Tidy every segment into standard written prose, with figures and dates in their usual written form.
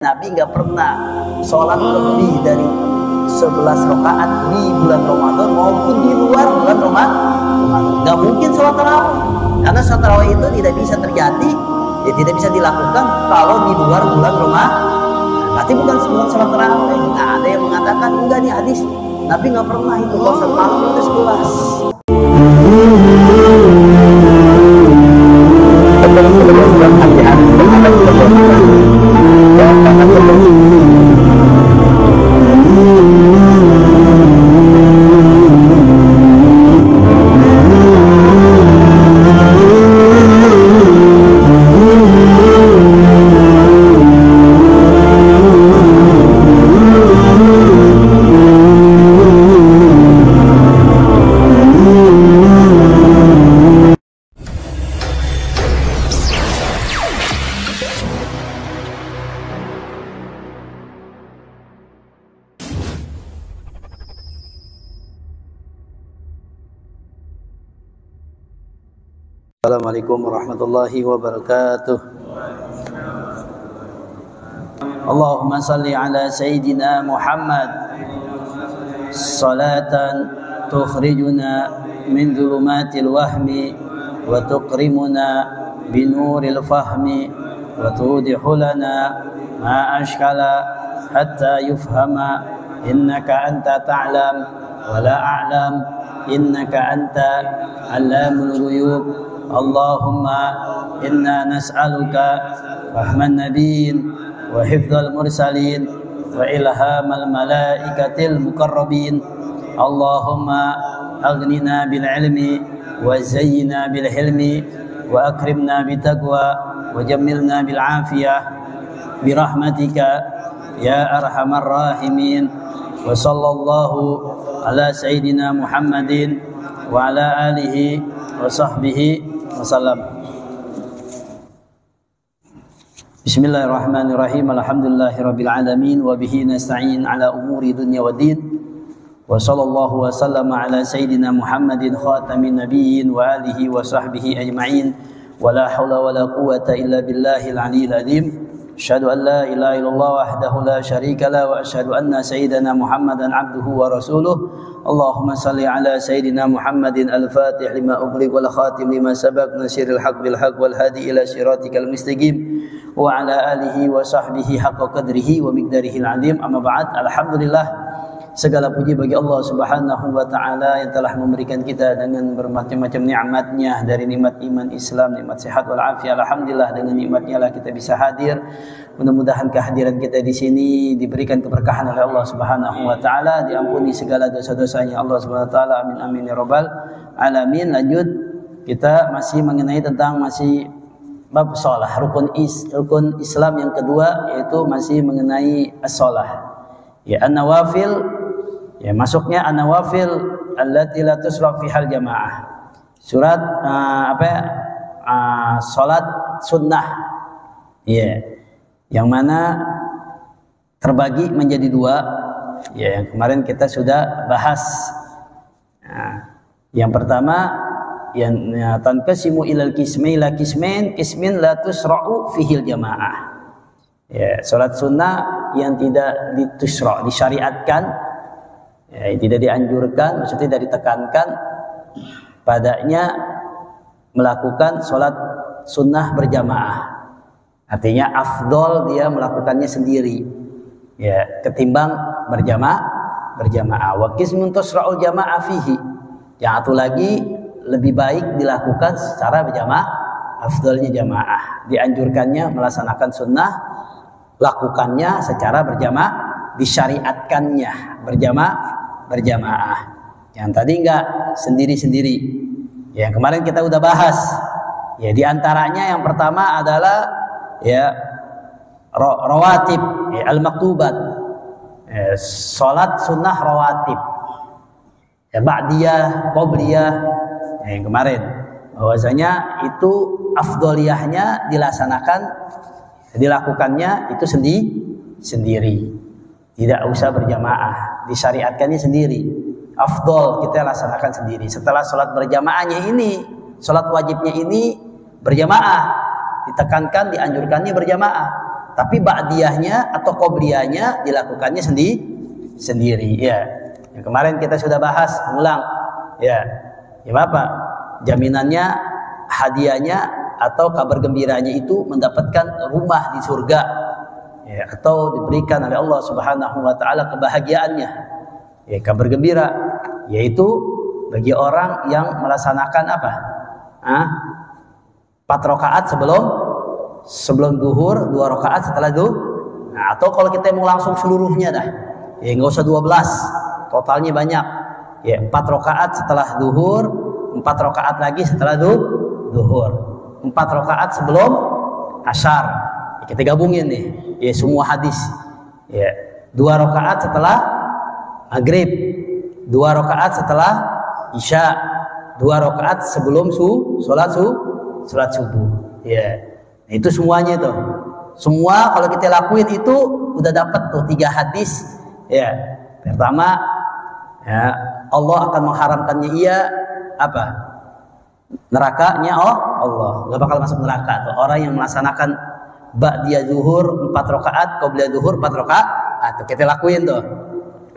Nabi nggak pernah sholat lebih dari 11 rakaat di bulan Ramadan maupun di luar bulan Ramadan. Nggak mungkin sholat tarawih, karena sholat tarawih itu tidak bisa terjadi, ya tidak bisa dilakukan kalau di luar bulan Ramadan. Berarti bukan sholat tarawih. Nah, ada yang mengatakan enggak, nih hadis Nabi nggak pernah itu kalau sholat malam itu 11. Assalamualaikum warahmatullahi wabarakatuh. Allahumma salli ala Sayyidina Muhammad salatan tukhrijuna min dhulumatil wahmi wa tuqrimuna binuril fahmi wa tudihu lana ma ashkala hatta yufhama innaka anta ta'lam wa la a'lam innaka anta allamul ghuyub. Allahumma inna nas'aluka fahman nabiyyin wa hifdzal mursalin wa ilhamal malaikatil muqarrabin. Allahumma aghnina bil ilmi wa zayyina bil hilmi wa akrimna bit taqwa wa jammilna bil afiyah bi rahmatika ya arhamar rahimin. Wa sallallahu ala sayyidina Muhammadin wa ala alihi wa sahbihi wasallam. Bismillahirrahmanirrahim. Alhamdulillahirabbil alamin wa bihi nasta'in ala umuri dunya waddin. Wa sallallahu wa sallama ala sayyidina Muhammadin khatamin nabiyyin wa alihi wa sahbihi ajma'in. Wa la haula wa la quwwata illa billahil aliyyil azim. Asyhadu an la ilaha illallah wahdahu la syarika la wa asyhadu anna sayyidana Muhammadan abduhu wa rasuluh. Allahumma salli ala sayyidina Muhammadin al-fatih lima ughliq wal khatim lima sabaq nasiril haq bil haq wal hadi ila siratikal mustaqim wa ala alihi wa sahbihi haqqa qadrihi wa miqdarihi al-azim. Amma ba'd. Alhamdulillah, segala puji bagi Allah Subhanahu wa taala yang telah memberikan kita dengan bermacam-macam nikmat-Nya, dari nikmat iman Islam, nikmat sehat wal afiat. Alhamdulillah, dengan nikmat-Nya lah kita bisa hadir. Mudah-mudahan kehadiran kita di sini diberikan keberkahan oleh Allah Subhanahu wa taala, diampuni segala dosa-dosanya Allah Subhanahu wa taala. Amin amin ya rabbal alamin. Lanjut, kita masih mengenai tentang bab shalah, rukun Islam yang kedua, yaitu masih mengenai as-shalah. Ya, an-nawafil, ya masuknya an-nawafil allati la tusra fihal jamaah. Surat salat sunnah. Ya. Yang mana terbagi menjadi dua, ya, yang kemarin kita sudah bahas. Nah, yang pertama yang tanqasimu ilal kismain la tusra'u fihil jamaah. Ya, salat sunnah yang tidak disyariatkan, ya, tidak dianjurkan, maksudnya tidak ditekankan padanya melakukan salat sunnah berjamaah. Artinya afdol dia melakukannya sendiri, ya, ketimbang berjamaah. Wa qismun tusra'ul jamaah fihi. Yang satu lagi lebih baik dilakukan secara berjamaah, afdolnya jamaah. Dianjurkannya melaksanakan sunnah, lakukannya secara berjamaah, disyariatkannya berjamaah. Yang tadi enggak sendiri-sendiri. Yang kemarin kita udah bahas. Ya, di antaranya yang pertama adalah ya rawatib, ya, al-maktubat, ya, salat sunnah rawatib, ya, ba'diyah, qobliyah, ya, yang kemarin bahwasanya itu afdoliyahnya dilakukannya itu sendiri, tidak usah berjamaah, disyariatkannya sendiri. Afdol kita laksanakan sendiri. Setelah sholat berjamaahnya ini, sholat wajibnya ini berjamaah, ditekankan, dianjurkannya berjamaah. tapi ba'diyahnya atau qobliyahnya dilakukannya sendiri. Ya. Yang kemarin kita sudah bahas, ulang. Ya. Ya Bapak, jaminannya, hadiahnya atau kabar gembiranya itu mendapatkan rumah di surga. Ya, atau diberikan oleh Allah Subhanahu wa taala kebahagiaannya. Ya, kabar gembira yaitu bagi orang yang melaksanakan apa? 4 rakaat sebelum duhur, 2 rakaat setelah duhur. Nah, atau kalau kita mau langsung seluruhnya dah. Ya enggak usah 12. Totalnya banyak. Ya, 4 rakaat setelah duhur, 4 rakaat lagi setelah duhur. 4 rakaat sebelum asyar. Ya, kita gabungin nih. Ya, semua hadis. Ya, 2 rakaat setelah maghrib, 2 rakaat setelah isya, 2 rakaat sebelum sholat subuh. Ya, nah, itu semuanya tuh. Semua kalau kita lakuin itu udah dapat tuh 3 hadis. Ya, pertama, ya, Allah akan mengharamkannya apa? Nerakanya Allah, nggak bakal masuk neraka tuh orang yang melaksanakan ba'diyah zuhur 4 rakaat, qobliyah zuhur 4 rakaat. Tuh kita lakuin tuh.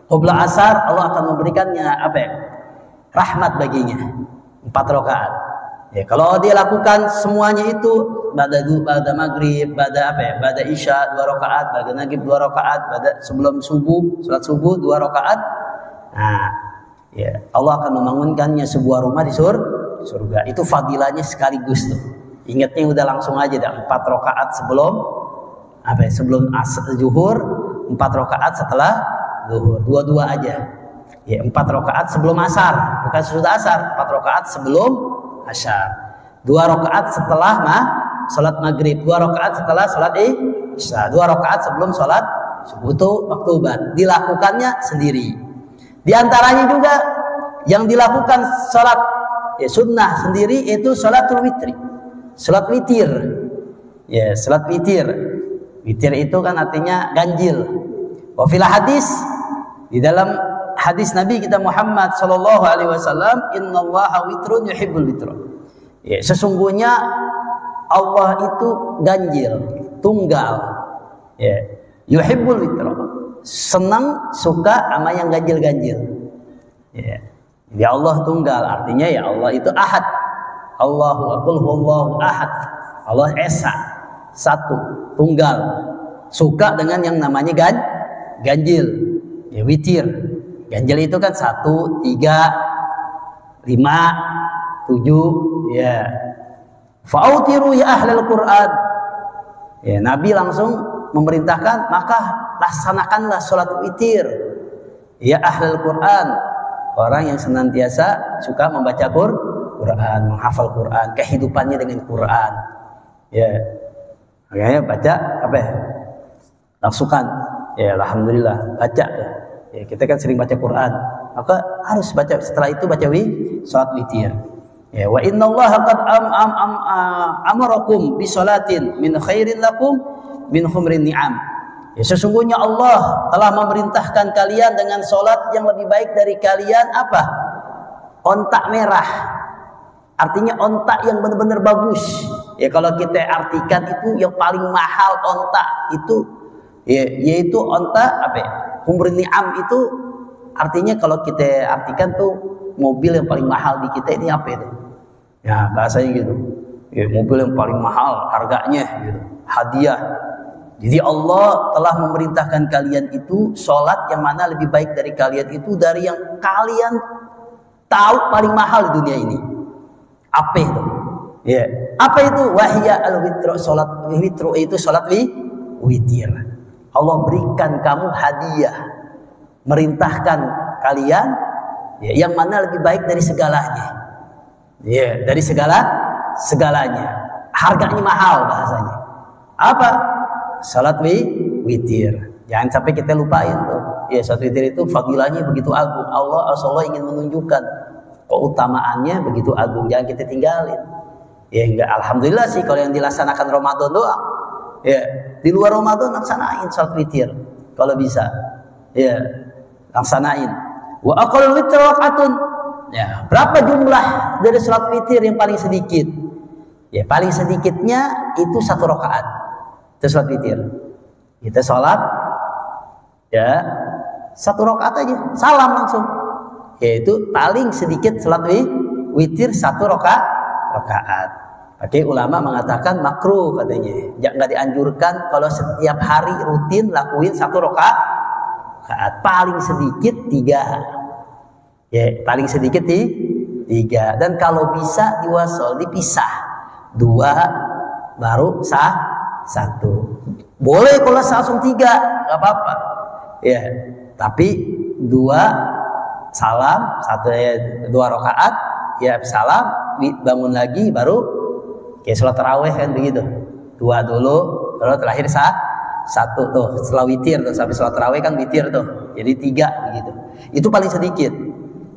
Qobla asar Allah akan memberikannya apa ya? Rahmat baginya 4 rakaat. Ya, kalau dia lakukan semuanya itu ba'da maghrib, ba'da isya 2 rakaat, ba'da maghrib 2 rakaat, ba'da sebelum salat subuh 2 rakaat. Nah, ya, Allah akan membangunkannya sebuah rumah di surga. Itu fadilahnya sekaligus tuh. Ingatnya udah langsung aja dah 4 rakaat sebelum zuhur, 4 rakaat setelah zuhur, 2 aja. Ya, 4 rakaat sebelum asar, bukan sesudah asar, 4 rakaat sebelum asar. 2 rakaat setelah salat maghrib, 2 rakaat setelah salat isya, 2 rakaat sebelum salat subuh itu maktubat. Dilakukannya sendiri. Di antaranya juga yang dilakukan salat sunnah sendiri itu salatul witri. Salat witir. Ya, salat witir. Witir itu kan artinya ganjil. Wa fil hadis, di dalam hadis Nabi kita Muhammad sallallahu alaihi wasallam, innallaha witrun yuhibbul witra. Ya, sesungguhnya Allah itu ganjil, tunggal. Ya, yuhibbul witra. Senang, suka sama yang ganjil-ganjil. Ya. Jadi Allah tunggal, artinya ya Allah itu ahad. Allahu ahad. Allah esa, satu, tunggal. Suka dengan yang namanya ganjil. Ya, witir. Ganjil itu kan 1, 3, 5, 7. Ya. Fa'autiru ya ahlal Qur'an. Ya, Nabi langsung memerintahkan, maka laksanakanlah sholat witir. Ya ahlal Qur'an. Orang yang senantiasa suka membaca Quran, menghafal Quran, kehidupannya dengan Quran. Ya, makanya baca apa ya? Langsukan. Ya, alhamdulillah baca. Ya, kita kan sering baca Quran, maka harus baca. Setelah itu baca salat witir. Ya, wa innallaha qad amarakum bi salatin min khairin lakum min humrin ni'am. Ya, sesungguhnya Allah telah memerintahkan kalian dengan sholat yang lebih baik dari kalian apa? Ontak merah. Artinya ontak yang benar-benar bagus. Ya, kalau kita artikan itu yang paling mahal ontak itu ya, yaitu ontak apa ya? Humrin ni'am itu artinya kalau kita artikan tuh mobil yang paling mahal di kita ini apa itu? Ya, bahasanya gitu. Ya, mobil yang paling mahal harganya gitu. Hadiah. Jadi Allah telah memerintahkan kalian itu sholat yang mana lebih baik dari kalian itu dari yang kalian tahu paling mahal di dunia ini. Apa itu? Ya, apa itu? Wahya al-witru, sholat witru itu sholat witir. Allah berikan kamu hadiah, merintahkan kalian ya, yang mana lebih baik dari segalanya. Ya, dari segalanya. Harganya mahal bahasanya. Apa? Salat witir. Jangan sampai kita lupain tuh. Ya, salat witir itu fadilahnya begitu agung. Allah ingin menunjukkan keutamaannya begitu agung. Jangan kita tinggalin. Ya, enggak, alhamdulillah sih kalau yang dilaksanakan Ramadan doang. Ya, di luar Ramadan laksanain salat witir kalau bisa. Ya, laksanain. Wa aqallul witr rakaatun. Ya, berapa jumlah dari salat witir yang paling sedikit? Ya, paling sedikitnya itu 1 rakaat. Itu salat witir. Kita sholat ya 1 rakaat aja, salam langsung. Yaitu paling sedikit sholat witir 1 rakaat. Oke, ulama mengatakan makruh katanya. Nggak dianjurkan kalau setiap hari rutin lakuin 1 rakaat. Paling sedikit 3. Ya, paling sedikit 3. Dan kalau bisa diwasol dipisah 2 baru 1. Boleh kalau langsung 3 nggak apa-apa. Ya, tapi 2 salam 2 rakaat ya salam bangun lagi baru kayak sholat taraweh kan begitu. 2 dulu baru terakhir 1 tuh setelah witir tuh sampai sholat taraweh kan witir tuh. Jadi 3 begitu. Itu paling sedikit.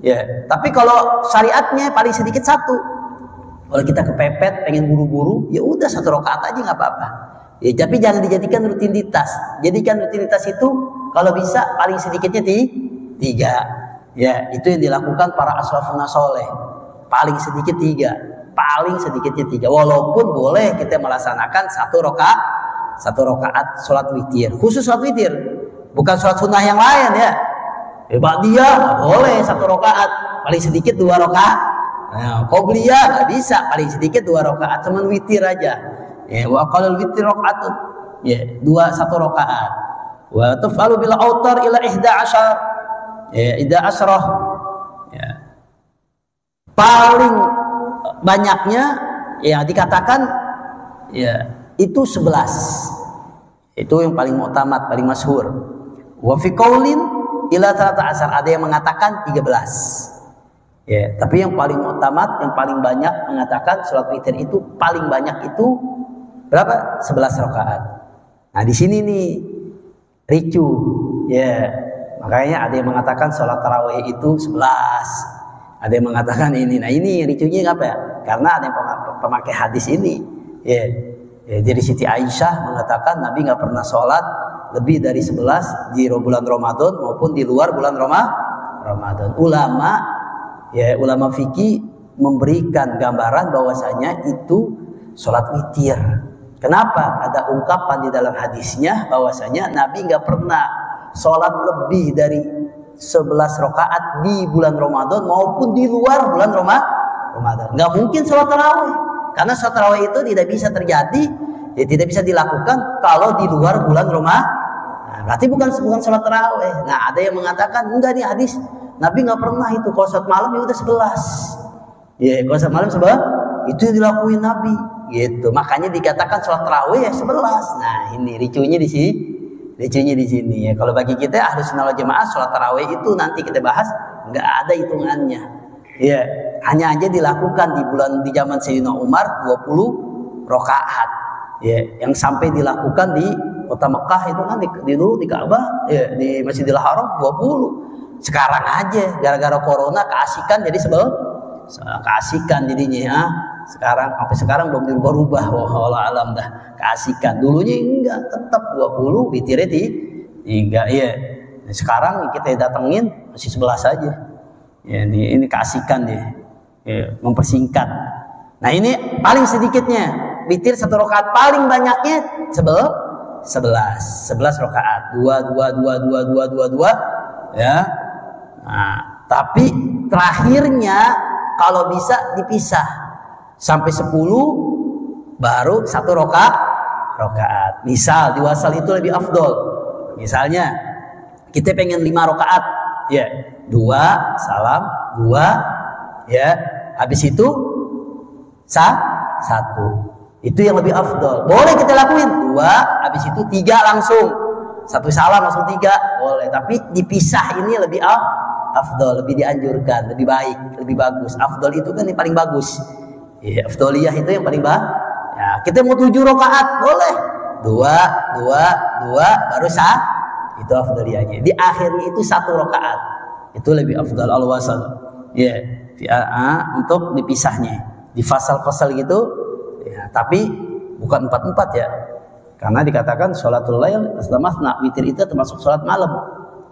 Ya, tapi kalau syariatnya paling sedikit 1. Kalau kita kepepet pengen buru-buru ya udah 1 rakaat aja nggak apa-apa. Ya, tapi jangan dijadikan rutinitas. Jadikan rutinitas itu kalau bisa paling sedikitnya 3. Ya, itu yang dilakukan para asrafun soleh. Paling sedikit 3. Paling sedikitnya 3. Walaupun boleh kita melaksanakan 1 rakaat sholat witir. Khusus sholat witir. Bukan sholat sunnah yang lain ya. Ba'diyah boleh 1 rakaat. Paling sedikit 2 rakaat. Nah, qobliyah nggak bisa. Paling sedikit 2 rakaat. Cuman witir aja. Ya, wa qalal witir rakaatun. Ya, 1 rakaat. Wa tuf'alu bil autar ila 11. Ya, 11. Ya. Paling banyaknya ya dikatakan ya itu 11. Itu yang paling mu'tamad, paling masyhur. Wa fi qaulin ila 13. Ada yang mengatakan 13. Ya, tapi yang paling mu'tamad, yang paling banyak mengatakan salat witir itu paling banyak itu berapa? 11 rakaat. Nah, di sini nih ricu. Ya. Makanya ada yang mengatakan sholat tarawih itu 11. Ada yang mengatakan ini. Nah, ini ricunya apa ya? Karena ada yang pemakai hadis ini. Ya. Jadi Siti Aisyah mengatakan Nabi nggak pernah sholat lebih dari 11 di bulan Ramadan maupun di luar bulan Ramadan. Ulama fikih memberikan gambaran bahwasanya itu sholat witir. Kenapa? Ada ungkapan di dalam hadisnya bahwasanya Nabi nggak pernah sholat lebih dari 11 rakaat di bulan Ramadan maupun di luar bulan Ramadan. Nggak mungkin sholat tarawih, karena sholat tarawih itu tidak bisa terjadi, ya tidak bisa dilakukan kalau di luar bulan Ramadan. Nah, berarti bukan sholat tarawih. Nah, ada yang mengatakan enggak nih hadis Nabi nggak pernah itu kalau sholat malam ya udah 11. Ya, kalau sholat malam 11 itu yang dilakuin Nabi. Gitu, makanya dikatakan sholat tarawih ya 11. Nah, ini ricunya di sini ya. Kalau bagi kita Ahlus Sunnah wal Jamaah sholat tarawih itu nanti kita bahas nggak ada hitungannya. Ya, hanya aja dilakukan di zaman Sayyidina Umar 20 rakaat. Ya, yang sampai dilakukan di kota Mekah itu kan dulu di Ka'bah, ya, di Masjidil Haram 20. Sekarang aja gara-gara corona keasikan jadi keasikan jadinya ya. Sampai sekarang belum dirubah-rubah. Wallahu alam dah. Keasikan. Dulunya enggak, tetap 20 witirnya 3. Iya. Nah, sekarang kita datengin masih 11 aja. Ya, ini keasikan dia. Ya, mempersingkat. Nah, ini paling sedikitnya witir 1 rakaat, paling banyaknya 11 rakaat. 2 ya. Nah, tapi terakhirnya kalau bisa dipisah sampai 10 baru 1 rakaat. Misal diwasal itu lebih afdol. Misalnya kita pengen 5 rakaat, ya 2 salam 2, ya habis itu 1. Itu yang lebih afdol. Boleh kita lakuin 2, habis itu 3 langsung. 1 salam langsung 3 boleh. Tapi dipisah ini lebih afdol, lebih dianjurkan, lebih baik, lebih bagus. Afdol itu kan yang paling bagus. Ya, afdoliyah itu yang paling bagus. Ya, kita mau 7 rakaat boleh. 2 baru itu afdoliyahnya. Di akhirnya itu 1 rakaat. Itu lebih afdal al-wasal. Ya, untuk dipisahnya. Di fasal-fasal gitu. Ya, tapi bukan 4 ya. Karena dikatakan sholatul lail masna witir itu termasuk sholat malam.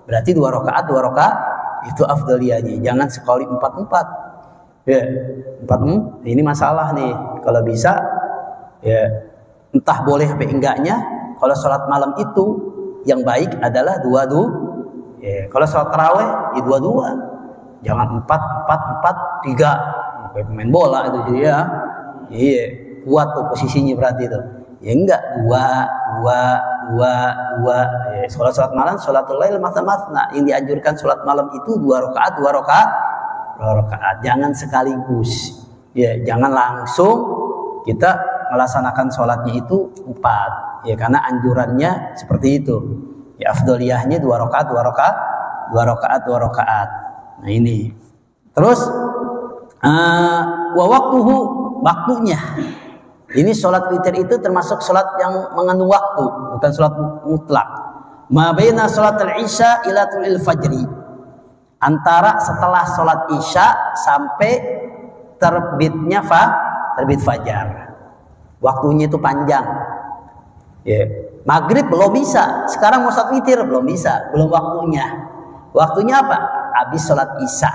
Berarti 2 rakaat itu afdoliyahnya. Jangan sekali 4. Ya, 4 ini masalah nih. Kalau bisa ya entah boleh apa enggaknya kalau sholat malam itu yang baik adalah dua. Ya, kalau sholat tarawih ya dua. Jangan 4, 3. Kayak pemain bola itu jadi ya. Iya, kuat tuh posisinya berarti itu. Ya enggak, 2. Ya, kalau sholat malam, sholatul lail masna-masna. Yang dianjurkan sholat malam itu 2 rakaat. Jangan sekaligus. Ya, jangan langsung kita melaksanakan sholatnya itu 4. Ya, karena anjurannya seperti itu. Ya, afdoliyahnya 2 rakaat. Nah ini. Terus waktunya. Ini sholat witir itu termasuk sholat yang mengandung waktu, bukan sholat mutlak. Ma baina sholatil isya ila tulil fajri. Antara setelah sholat isya sampai terbit fajar. Waktunya itu panjang. Ya. Maghrib belum bisa. Sekarang mau sholat witir belum bisa, belum waktunya. Waktunya apa? Habis sholat isya.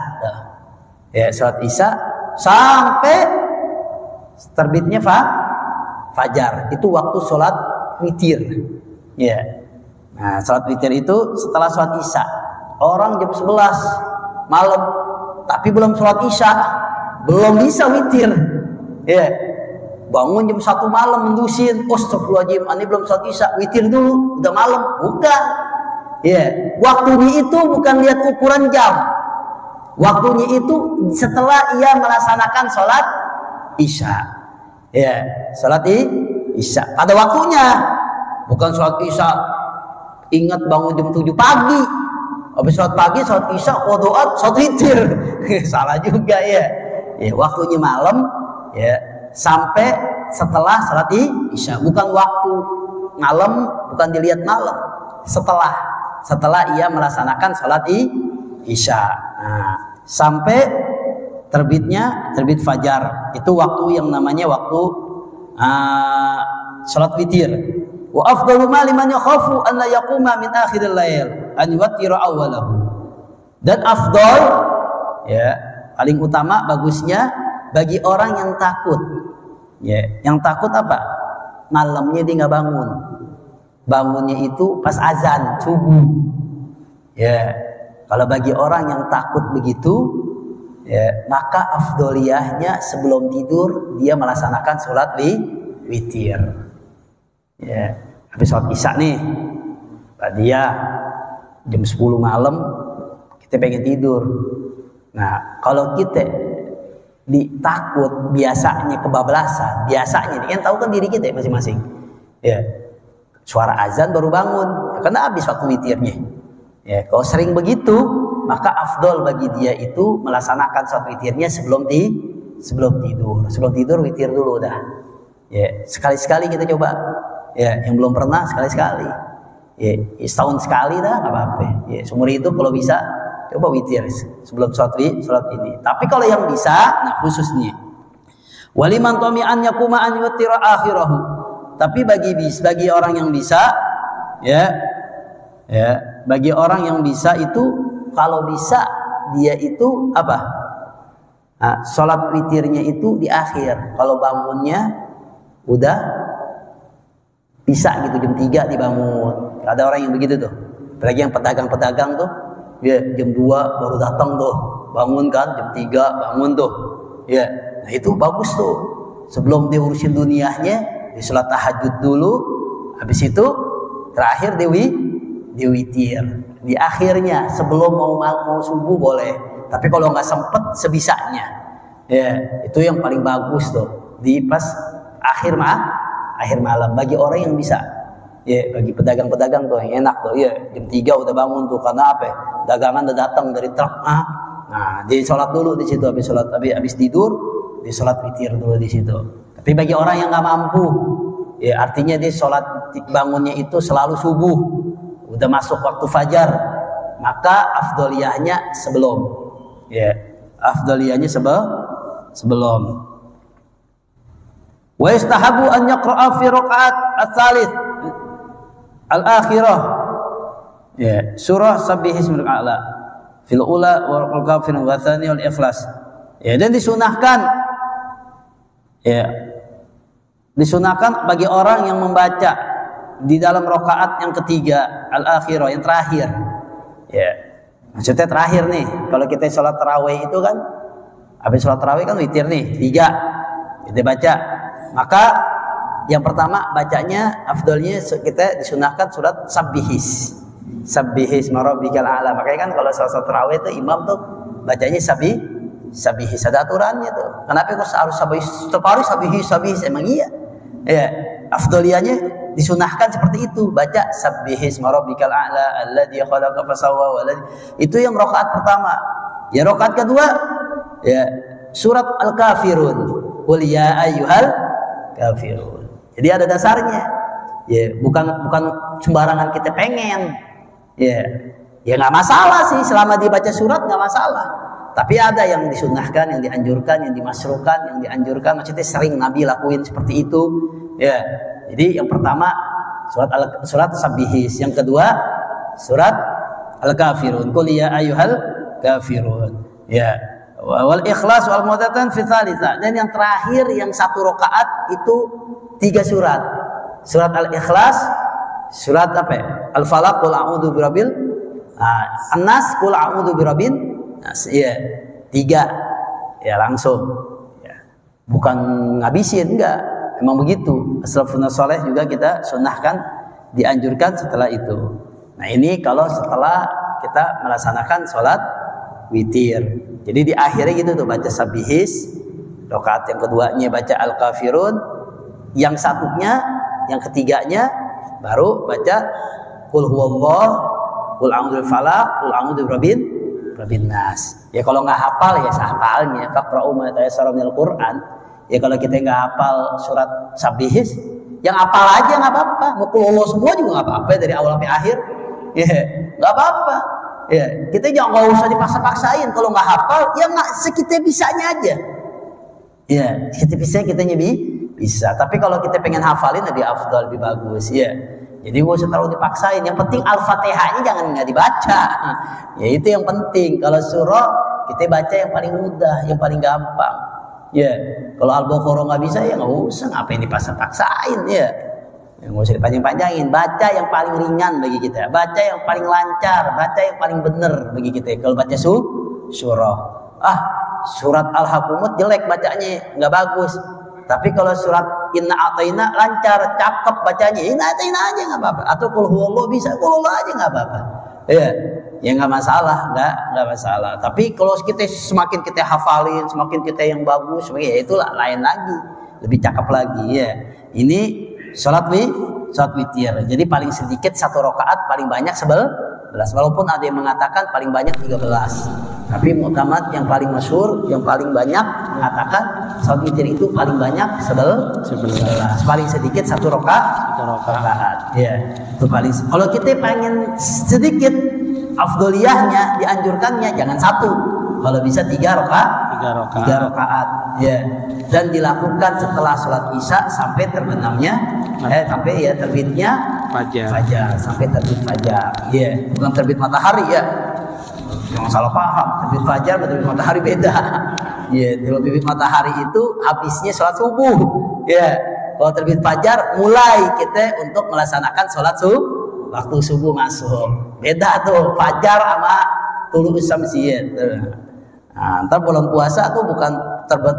Ya, sholat isya sampai terbitnya fajar. Itu waktu sholat witir. Ya. Nah, sholat witir itu setelah sholat isya. Orang jam 11 malam, tapi belum sholat isya, belum bisa witir. Ya. Bangun jam 1 malam mendusin, astagfirullahaladzim, ini belum sholat isya, witir dulu, udah malam. Bukan. Ya. Waktunya itu bukan lihat ukuran jam. Waktunya itu setelah ia melaksanakan sholat isya. Ya, sholat isya pada waktunya. Bukan sholat isya ingat bangun jam 7 pagi. Habis sholat pagi, sholat isya, qodhoat, sholat witir. Salah juga ya. Ya, waktunya malam ya sampai setelah sholat isya. Bukan waktu malam, bukan dilihat malam. Setelah ia melaksanakan sholat isya. Nah, sampai terbit fajar. Itu waktu yang namanya waktu sholat witir. Wa afdalu ma liman yakhafu an la yaquma min akhiril lail an yuwattira awwalahu. Dan afdal ya, paling utama bagusnya bagi orang yang takut. Ya, yang takut apa? Malamnya dia nggak bangun. Bangunnya itu pas azan subuh. Ya, kalau bagi orang yang takut begitu, ya, maka afdoliyahnya sebelum tidur dia melaksanakan sholat witir. Ya, habis sholat isya nih, dia jam 10 malam kita pengen tidur. Nah, kalau kita takut biasanya kebablasan, biasanya kan tahu kan diri kita masing-masing. Ya, suara azan baru bangun, karena habis waktu witirnya. Ya, kalau sering begitu, maka afdol bagi dia itu melaksanakan sholat witirnya sebelum tidur. Sebelum tidur witir dulu dah. Ya, sekali-sekali kita coba. Ya, yang belum pernah sekali-sekali. Ya, setahun sekali dah nggak apa-apa. Ya, seumur hidup kalau bisa coba witir sebelum sholat ini. Tapi kalau yang bisa, nah khususnya waliman tami'an yakuma an yuttira akhirahu. Tapi bagi orang yang bisa, ya, bagi orang yang bisa itu kalau bisa dia itu apa? Nah, sholat witirnya itu di akhir. Kalau bangunnya udah bisa gitu jam 3 dibangun. Ada orang yang begitu tuh. Apalagi yang pedagang-pedagang tuh, ya jam 2 baru datang tuh. Bangun kan jam 3 bangun tuh. Ya, nah itu bagus tuh. Sebelum dia urusin dunianya, dia sholat tahajud dulu. Habis itu terakhir dia witir. Di akhirnya sebelum mau subuh boleh. Tapi kalau nggak sempet sebisanya. Ya, itu yang paling bagus tuh. Di pas akhir malam bagi orang yang bisa. Ya, bagi pedagang-pedagang tuh yang enak tuh. Ya, jam 3 udah bangun tuh karena apa? Dagangan udah datang dari truk. Nah, dia sholat dulu di situ habis tidur, dia sholat witir dulu di situ. Tapi bagi orang yang nggak mampu, ya artinya dia sholat bangunnya itu selalu subuh. Udah masuk waktu fajar, maka afdoliyahnya sebelum. Ya, afdoliyahnya sebelum. Wa istahabu an yaqra'a fi rakaat ats-tsalits al-akhirah. Ya, surah Sabbih ismil a'la fil ula wa qul kafirun wa tsani wal ikhlas. Ya, dan disunahkan bagi orang yang membaca di dalam rakaat yang ketiga al-akhirah, yang terakhir. Ya. Maksudnya terakhir nih, kalau kita sholat tarawih itu kan, habis sholat tarawih kan witir nih, 3 kita baca. Maka yang pertama bacanya, afdolnya kita disunahkan surat Sabbihis. Sabbihis marabbikal a'la. Makanya kan kalau sholat tarawih itu imam tuh bacanya Sabbihis. Ada aturannya tuh. Kenapa kok harus Sabbihis? Setiap hari Sabbihis. Emang iya. Ya, afdoliyahnya disunahkan seperti itu, baca Sabbihis marabbikal a'la alladzi khalaqa fasawwa. Itu yang rakaat pertama. Ya rakaat kedua ya surat Al-Kafirun. Qul ya ayyuhal kafirun. Jadi ada dasarnya. Ya, bukan sembarangan kita pengen. Ya nggak masalah sih selama dibaca surat, nggak masalah. Tapi ada yang disunahkan, yang dianjurkan, yang dimasruhkan, yang dianjurkan. Maksudnya sering Nabi lakuin seperti itu. Ya, jadi yang pertama surat Sabbihis, yang kedua surat Al-Kafirun. Qul ya ayyuhal kafirun. Ya, wal ikhlas wal mu'tatan fi tsalitsa. Dan yang terakhir yang satu rakaat itu 3 surat. Surat Al-Ikhlas, surat apa ya? Al-Falaq, qul a'udzu birabbil An-Nas, qul a'udzu birabbin Nas. Iya, 3. Ya langsung. Ya. Bukan ngabisin, enggak. Emang begitu. As-salafun saleh juga kita sunahkan, dianjurkan setelah itu. Nah, ini kalau setelah kita melaksanakan sholat witir. Jadi di akhirnya gitu tuh baca Sabbihis, rakaat yang keduanya baca Al-Kafirun, yang satunya, yang ketiganya baru baca Qul huwallah, Qul a'udzu bil falaq, Qul a'udzu birabbin nas. Ya kalau nggak hafal ya sehafalnya, faqra'u ma tayassara minal Qur'an. Ya kalau kita nggak hafal surat Sabbihis, yang hafal aja nggak apa-apa. Mau Qul huwallah semua juga nggak apa-apa dari awal sampai akhir. Ya nggak apa-apa. Ya kita jangan nggak usah dipaksa-paksain. Kalau nggak hafal ya nggak sekitar bisanya aja. Ya kita bisa. Tapi kalau kita pengen hafalin lebih afdal, lebih bagus. Ya. Jadi gak usah terlalu dipaksain. Yang penting Al-Fatihahnya jangan nggak dibaca. Ya itu yang penting. Kalau surah kita baca yang paling mudah, yang paling gampang. Ya. Kalau Al-Baqarah nggak bisa ya nggak usah. Ngapain dipaksa-paksain ya? Nggak usah dipanjang-panjangin. Baca yang paling ringan bagi kita. Baca yang paling lancar. Baca yang paling benar bagi kita. Kalau baca surah. Surat Al-Hakumut jelek bacanya, nggak bagus. Tapi kalau surat Inna A'taina lancar, cakep bacanya. Inna A'taina aja nggak apa-apa. Atau Qul huwallahu bisa, Qul huwallahu aja nggak apa-apa. Ya nggak masalah, nggak masalah. Tapi kalau kita semakin kita hafalin, semakin kita yang bagus, ya itulah lain lagi, lebih cakep lagi. Ya, ini sholat witir. Jadi paling sedikit 1 rakaat, paling banyak 11. Walaupun ada yang mengatakan paling banyak 13. Tapi mu'tamad yang paling masyhur, yang paling banyak mengatakan sholat witir itu paling banyak 11. Paling sedikit 1 rakaat. Ya, itu paling. Kalau kita pengen sedikit, afdoliyahnya, dianjurkannya jangan 1. Kalau bisa 3 rakaat. Ya. Dan dilakukan setelah sholat isya sampai terbenamnya, sampai ya terbitnya fajar, sampai terbit fajar. Ya, bukan terbit matahari ya. Jangan salah paham, terbit fajar dan terbit matahari beda. Ya, kalau terbit matahari itu habisnya sholat subuh. Ya, kalau terbit fajar mulai kita untuk melaksanakan sholat waktu subuh masuk. Beda tuh fajar sama tulu syamsiyah. Nah, ntar bulan puasa tuh bukan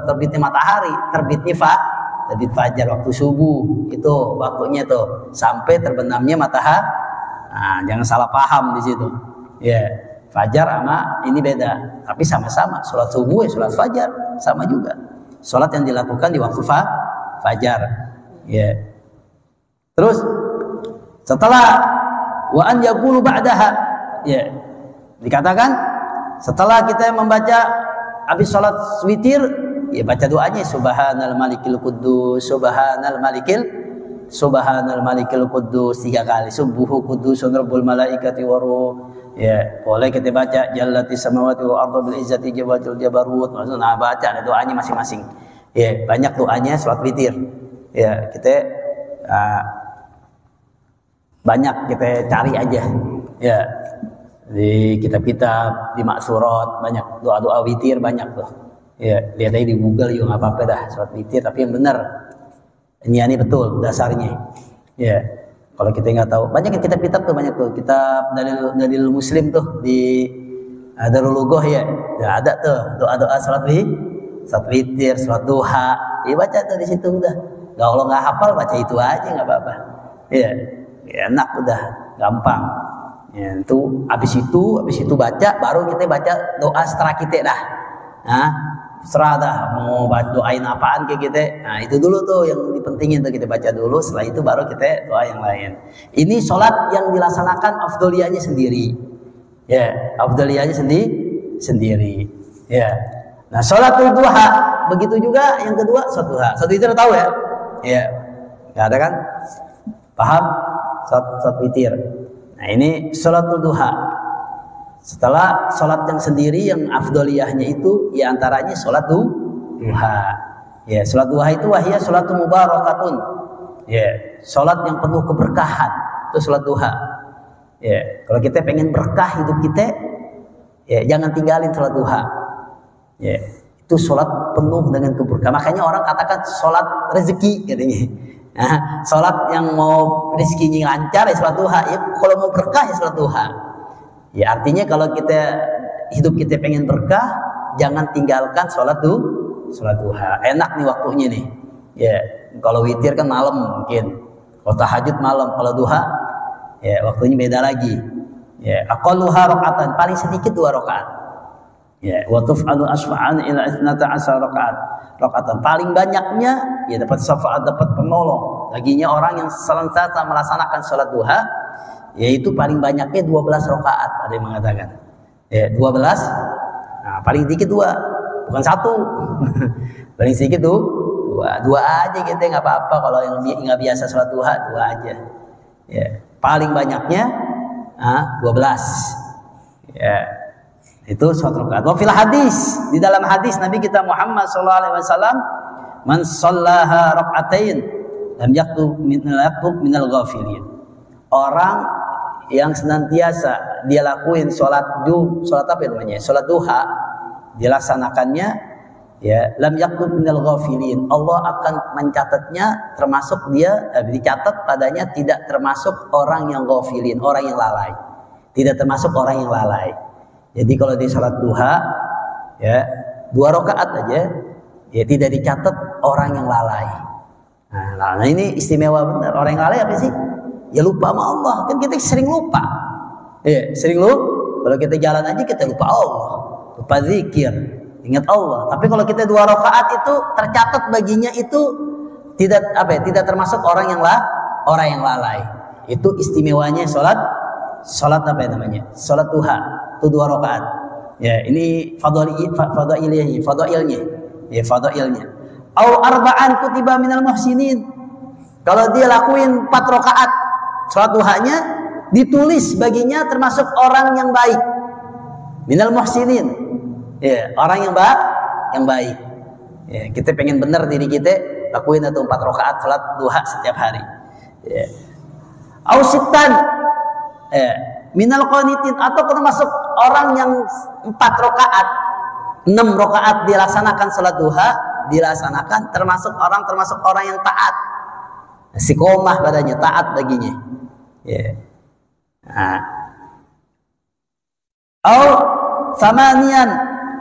terbitnya matahari, terbit fajar waktu subuh itu waktunya tuh sampai terbenamnya matahari. Nah, jangan salah paham di situ. Ya, fajar sama ini beda, tapi sama-sama sholat subuh ya sholat fajar sama juga. Sholat yang dilakukan di waktu fajar. Ya. Terus setelah wa an yaqulu ba'daha, ya dikatakan setelah kita membaca habis sholat witir, ya baca doanya Subhanal Malikil Quddus, Subhanal Malikil Quddus 3 kali. Subuhu Quddusun Rabbul Malaikati waruh. Ya, boleh kita baca Jallati samawati wal ardu bil izzati jabatul jabarut. Nah, baca ada doanya masing-masing. Ya, banyak doanya sholat witir. Ya, kita banyak kita cari aja. Ya. Di kitab-kitab, di maksurat banyak doa-doa witir banyak tuh. Ya, lihat aja di Google juga nggak apa-apa dah sholat witir, tapi yang benar. Ini betul dasarnya. Ya. Kalau kita nggak tahu, banyak kitab-kitab tuh, banyak tuh kitab dalil Muslim tuh di Darul Lughoh ya. Ya ada tuh doa-doa salat witir, salat duha. Ya baca tuh di situ udah. Kalau nggak hafal baca itu aja nggak apa-apa. Iya, ya, enak udah, gampang. Ya, itu habis itu baca, baru kita baca doa setelah kita dah. Nah, serah dah mau doain apaan ke kita. Nah, itu dulu tuh yang dipentingin tuh kita baca dulu, setelah itu baru kita doa yang lain. Ini sholat yang dilaksanakan afdoliyahnya sendiri. Ya, afdoliyahnya sendiri. Ya. Nah, sholatul duha begitu juga yang kedua sholat duha. Sholat witir tahu ya? Ya. Enggak ada kan? Paham? Sholat witir. Nah, ini sholatul duha. Setelah sholat yang sendiri yang afdoliyahnya itu ya antaranya sholat duha. Ya, sholat duha itu wahiyah sholatul mubarakatun. Ya, sholat yang penuh keberkahan itu sholat duha. Ya, kalau kita pengen berkah hidup kita, ya jangan tinggalin sholat duha. Ya, itu sholat penuh dengan keberkahan. Makanya orang katakan sholat rezeki katanya. Nah, sholat yang mau rezekinya lancar ya sholat duha. Ya, kalau mau berkah ya sholat duha. Ya artinya kalau kita hidup kita pengen berkah, jangan tinggalkan sholat duha. Enak nih waktunya nih. Ya, kalau witir kan malam mungkin. Kalau tahajud malam, kalau duha ya waktunya beda lagi. Ya, aqalluha rakaatan, paling sedikit 2 rakaat. Ya, wa tuf'alu asfa'an ila 12 rakaatan. Paling banyaknya ya dapat syafaat, dapat penolong. Baginya orang yang senantiasa melaksanakan sholat duha, yaitu paling banyaknya 12 rakaat, ada yang mengatakan. Ya, 12. Nah, paling sedikit 2, bukan 1. Paling sedikit tuh 2 aja gitu, nggak apa-apa. Kalau yang nggak biasa sholat duha 2 aja. Ya, paling banyaknya 12. Ya, itu sholat rakaat. Wa fil hadis, di dalam hadis Nabi kita Muhammad SAW, man shallaha rakaatain lam yaktub minal ghafilin. Orang yang senantiasa dia lakuin sholat apa namanya? Sholat duha, dilaksanakannya ya lam yaktub minal ghafilin. Allah akan mencatatnya termasuk dicatat padanya tidak termasuk orang yang ghafilin, orang yang lalai. Tidak termasuk orang yang lalai. Jadi kalau di sholat duha ya 2 rakaat aja ya tidak dicatat orang yang lalai. Nah, ini istimewa benar. Orang yang lalai apa sih? Ya lupa sama Allah, kan kita sering lupa. Ya, sering lupa. Kalau kita jalan aja kita lupa Allah, lupa zikir, ingat Allah. Tapi kalau kita 2 rakaat itu tercatat baginya itu tidak termasuk orang yang lalai. Itu istimewanya sholat apa namanya? Sholat duha itu 2 rakaat. Ya, ini fadailnya. Ya, fadailnya. Au arba'an kutiba minal muhsinin. Kalau dia lakuin 4 rakaat sholat duhanya, ditulis baginya termasuk orang yang baik. Minal muhsinin. Ya, orang yang baik. Ya, kita pengen benar diri kita, lakuin itu 4 rakaat sholat duha setiap hari. Ya. Au sittan. Ya, minal qanitin, atau termasuk orang yang 4 rakaat, 6 rakaat dilaksanakan sholat duha, termasuk orang yang taat. Istiqomah padanya, taat baginya. Ya. Nah. Au samanian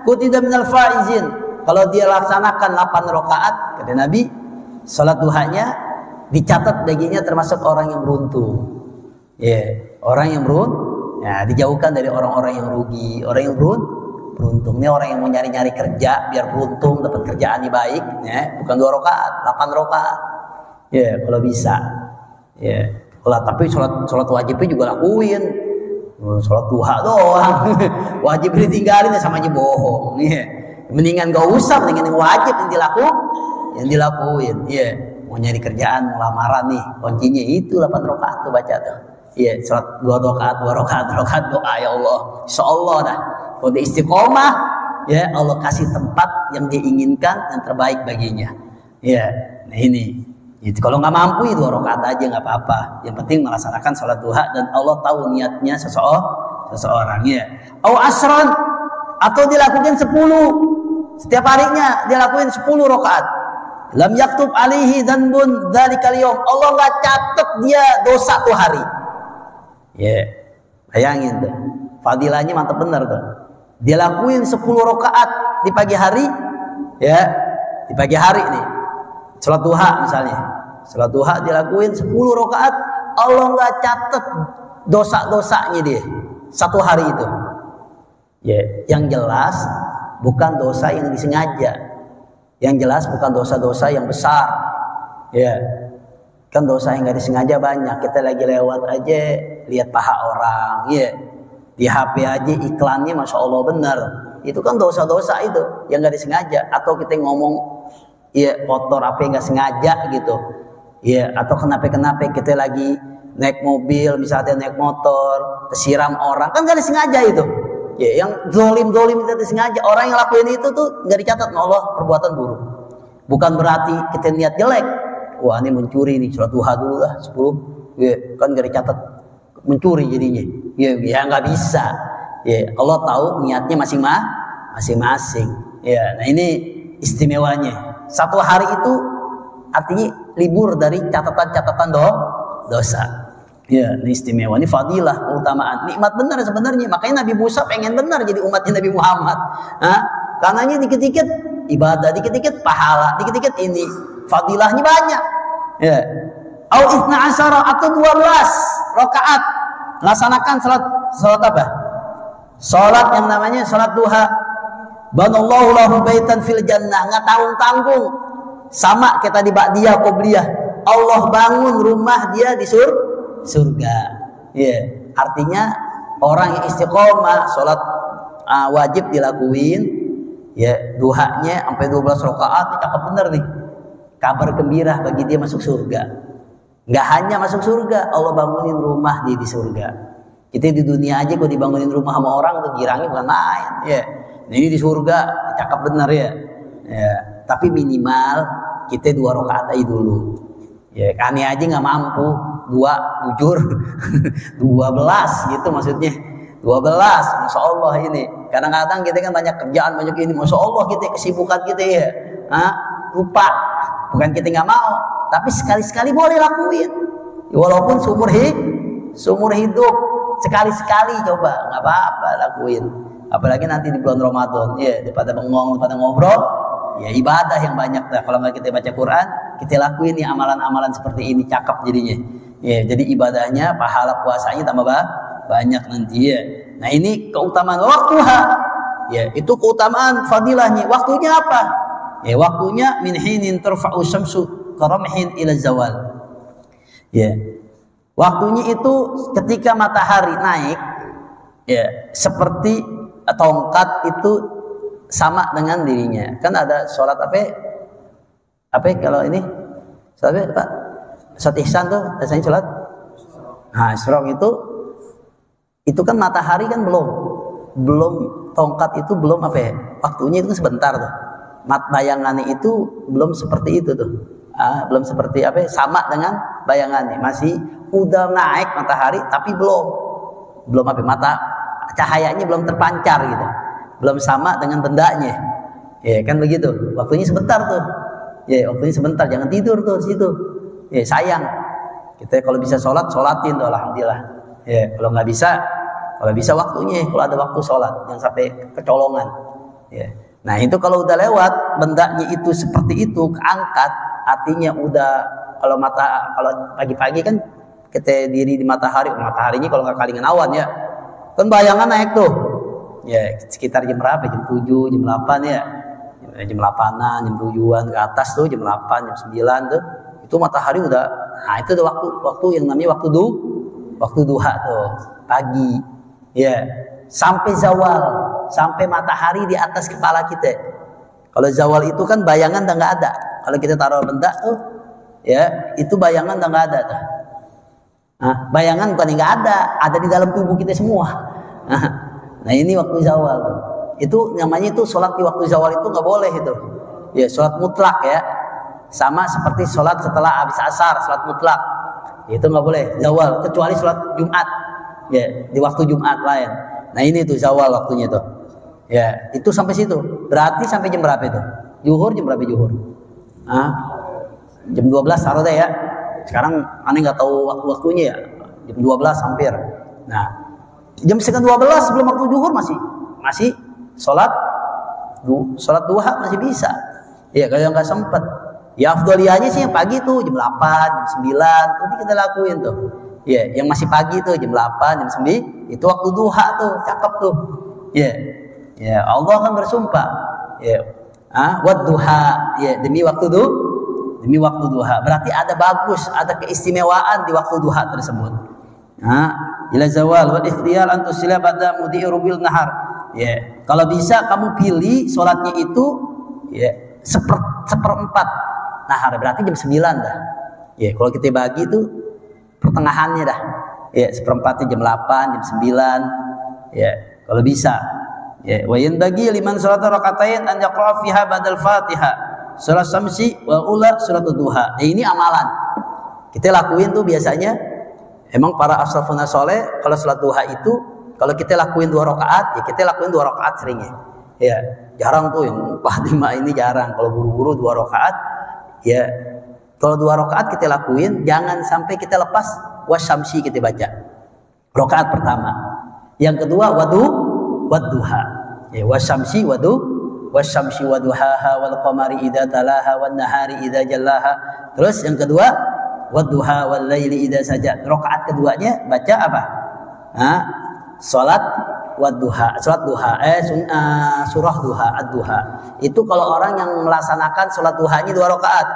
kutiba minal faizin. Kalau dia laksanakan 8 rakaat, kata Nabi, salat duhanya dicatat baginya termasuk orang yang beruntung. Ya, orang yang beruntung, ya dijauhkan dari orang-orang yang rugi, orang yang beruntung. Ini orang yang mau nyari-nyari kerja biar beruntung dapat kerjaan yang baik, ya, bukan 2 rakaat, 8 rakaat. Ya, kalau bisa. Ya, tapi sholat wajibnya juga lakuin. Sholat duha doang. Wajib ditinggalin ya sama aja bohong. Ya. Mendingan gak usah, mendingan yang wajib yang dilakuin. Ya, mau nyari kerjaan, mau lamaran nih, kuncinya itu 8 rakaat tuh baca tuh. Ya, sholat 2 rakaat doa ya Allah. Insyaallah dah. Kalau dia istiqomah, ya Allah kasih tempat yang diinginkan yang terbaik baginya. Ya, nah ini. Itu kalau nggak mampu itu 2 rakaat aja nggak apa-apa. Yang penting melaksanakan sholat duha dan Allah tahu niatnya seseorang ya. Au asran, atau dilakukan 10 setiap harinya, dia lakuin 10 rakaat. lam yaktub alaihi dzanbun dzalikal yaum. Allah enggak catat dia dosa tuh hari. Ya. Bayangin tuh. Fadilahnya mantap benar tuh. Dia lakuin 10 rakaat di pagi hari, ya. Di pagi hari nih. Salat duha misalnya. Salat duha dilakuin 10 rakaat, Allah enggak catat dosa-dosanya dia satu hari itu. Ya, yang jelas bukan dosa yang disengaja. Yang jelas bukan dosa-dosa yang besar. Ya. Kan dosa yang enggak disengaja banyak. Kita lagi lewat aja lihat paha orang, ya. Di HP aja iklannya Masya Allah benar. Itu kan dosa-dosa itu yang enggak disengaja. Atau kita ngomong ya kotor apa yang enggak sengaja gitu. Ya, atau kenapa-kenapa kita lagi naik mobil, misalnya naik motor, kesiram orang, kan enggak disengaja itu. Ya, yang zolim-zolim itu disengaja. Orang yang lakuin itu tuh enggak dicatat sama Allah perbuatan buruk. Bukan berarti kita niat jelek. Wah, ini mencuri nih, salat duha dulu lah 10. Ya, kan enggak dicatat mencuri jadinya. Ya enggak bisa. Ya, Allah tahu niatnya masing-masing. Ya, nah ini istimewanya. Satu hari itu artinya libur dari catatan-catatan dosa. Ya, ini istimewa, ini fadilah, keutamaan, nikmat benar sebenarnya. Makanya Nabi Musa pengen benar jadi umatnya Nabi Muhammad. Karenanya dikit-dikit ibadah, dikit-dikit pahala, dikit-dikit ini fadilahnya banyak. Ya. Au 12 atau 12 rakaat. Laksanakan salat apa? Salat yang namanya salat duha. Banallahu lahu baitan fil jannah, enggak tanggung-tanggung. Sama kita di ba'diyah qobliyah. Allah bangun rumah dia di surga. Ya, artinya orang yang istiqomah salat wajib dilakuin, ya, duhanya sampai 12 rakaat, cakep bener nih. Kabar gembira bagi dia masuk surga. Enggak hanya masuk surga, Allah bangunin rumah dia di surga. Kita di dunia aja kok dibangunin rumah sama orang tuh girangnya bukan main, ya. Nah, ini di surga cakep bener ya. Ya, tapi minimal kita 2 rakaat aja dulu. Ya, kami aja nggak mampu 2, jujur 12 gitu maksudnya. 12, Masya Allah ini. Kadang-kadang kita kan banyak kerjaan, banyak ini, Masya Allah kita kesibukan kita ya. Lupa. Bukan kita nggak mau, tapi sekali-sekali boleh lakuin. Walaupun seumur hidup sekali-sekali coba, nggak apa-apa lakuin. Apalagi nanti di bulan Ramadan, ya, daripada bengong, daripada ngobrol, ya ibadah yang banyak dah. Kalau nggak kita baca Quran, kita lakuin nih amalan-amalan seperti ini, cakep jadinya. Ya, jadi ibadahnya, pahala puasanya tambah banyak nanti ya. Nah ini keutamaan waktuha. Ya, itu keutamaan fadilahnya. Waktunya apa? Ya, waktunya min hinin turfa'u syamsu karamhin ila zawal. Ya. Waktunya itu ketika matahari naik, ya, seperti tongkat itu sama dengan dirinya. Kan ada sholat apa kalau ini? Sholat apa? Sholat ihsan tuh, rasanya sholat. Nah, isyraq itu kan matahari kan belum tongkat itu belum waktunya itu sebentar tuh. Bayangannya itu belum seperti itu tuh. Belum seperti sama dengan bayangannya. Masih udah naik matahari tapi belum mata cahayanya belum terpancar gitu. Belum sama dengan bendanya. Ya kan begitu. Waktunya sebentar tuh. Ya, waktunya sebentar, jangan tidur tuh di situ. Ya, sayang. Kita kalau bisa sholatin tuh alhamdulillah. Ya, kalau bisa waktunya, kalau ada waktu sholat, jangan sampai kecolongan. Ya. Nah, itu kalau udah lewat bendanya itu seperti itu keangkat, artinya udah kalau pagi-pagi kan kita diri di mataharinya kalau nggak kalingan awan ya. Kan bayangan naik tuh. Ya, sekitar jam berapa? Jam 7, jam 8 ya. Jam 8-an, jam 7-an ke atas tuh, jam 8, jam 9 tuh. Itu matahari udah, nah itu udah waktu yang namanya waktu duha tuh, pagi. Ya, sampai zawal, sampai matahari di atas kepala kita. Kalau zawal itu kan bayangan udah nggak ada. Kalau kita taruh benda tuh, ya itu bayangan udah nggak ada tuh. Nah, bayangan bukan nggak ada di dalam tubuh kita semua. Nah ini waktu zawal tuh. Itu namanya itu sholat di waktu zawal itu nggak boleh itu. Ya sholat mutlak ya. Sama seperti sholat setelah habis asar, sholat mutlak. Itu nggak boleh zawal, kecuali sholat Jumat. Ya di waktu Jumat lain. Nah ini tuh zawal waktunya tuh. Ya itu sampai situ. Berarti sampai jam berapa itu? Zuhur jam berapa zuhur? Ah, jam 12 taruh deh ya. Sekarang aneh nggak tahu waktu-waktunya ya. Jam 12 hampir. Nah, jam setengah 12 sebelum waktu zuhur masih sholat duha masih bisa. Ya kalau nggak sempet, ya afdoliyahnya sih yang pagi tuh jam 8, jam 9, nanti kita lakuin tuh. Ya, yang masih pagi tuh jam 8, jam 9 itu waktu duha tuh, cakep tuh. Ya, ya Allah kan bersumpah. Ya, wadduha, ya demi waktu duha. Berarti ada bagus, ada keistimewaan di waktu duha tersebut. Ila zawal wal ikhtiyar an tusila ba'da mudi'i rubil nahar. Ya, kalau bisa kamu pilih sholatnya itu ya seperempat nahar, berarti jam 9 dah. Ya, kalau kita bagi itu pertengahannya dah. Ya, seperempatnya jam 8, jam 9. Ya, kalau bisa. Ya, wa yanbaghi liman sholata rakaatain an yaqra fiha ba'dal Fatihah surat Syamsi wa ula surat duha. Ini amalan. Kita lakuin tuh biasanya. Emang para as-salafun saleh kalau salat duha itu kalau kita lakuin 2 rakaat, ya kita lakuin 2 rakaat seringnya. Ya, jarang tuh yang 4-5 ini jarang. Kalau buru-buru 2 rakaat, ya kalau 2 rakaat kita lakuin, jangan sampai kita lepas wasyamsi kita baca. Rakaat pertama. Yang kedua wadduha. Ya, wasyamsi wasyamsi waduhaha wal qamari idza talaha wan nahari idza jallaha. Terus yang kedua wadduha wal laili idza saja. Rakaat keduanya baca apa? Salat wadduha, salat duha, surah duha, ad-duha. Itu kalau orang yang melaksanakan salat duhanya 2 rakaat.